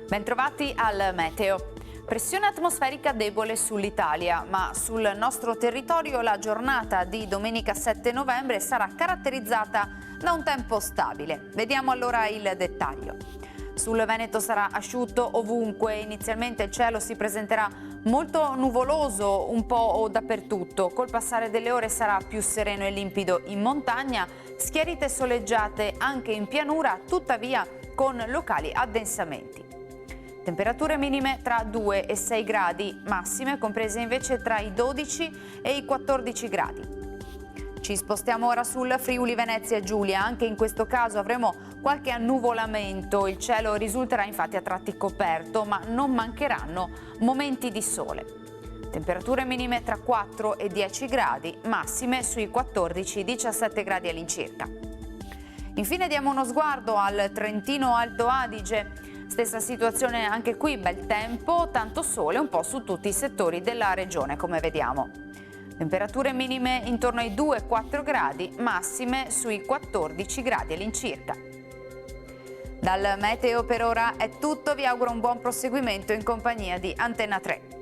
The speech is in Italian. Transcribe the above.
Bentrovati al meteo. Pressione atmosferica debole sull'Italia, ma sul nostro territorio la giornata di domenica 7 novembre sarà caratterizzata da un tempo stabile. Vediamo allora il dettaglio. Sul Veneto sarà asciutto ovunque, inizialmente il cielo si presenterà molto nuvoloso un po' dappertutto, col passare delle ore sarà più sereno e limpido in montagna, schiarite soleggiate anche in pianura, tuttavia con locali addensamenti. Temperature minime tra 2 e 6 gradi, massime comprese invece tra i 12 e i 14 gradi. Ci spostiamo ora sul Friuli Venezia Giulia, anche in questo caso avremo qualche annuvolamento, il cielo risulterà infatti a tratti coperto, ma non mancheranno momenti di sole. Temperature minime tra 4 e 10 gradi, massime sui 14-17 gradi all'incirca. Infine diamo uno sguardo al Trentino Alto Adige. Stessa situazione anche qui, bel tempo, tanto sole un po' su tutti i settori della regione, come vediamo. Temperature minime intorno ai 2-4 gradi, massime sui 14 gradi all'incirca. Dal meteo per ora è tutto, vi auguro un buon proseguimento in compagnia di Antenna 3.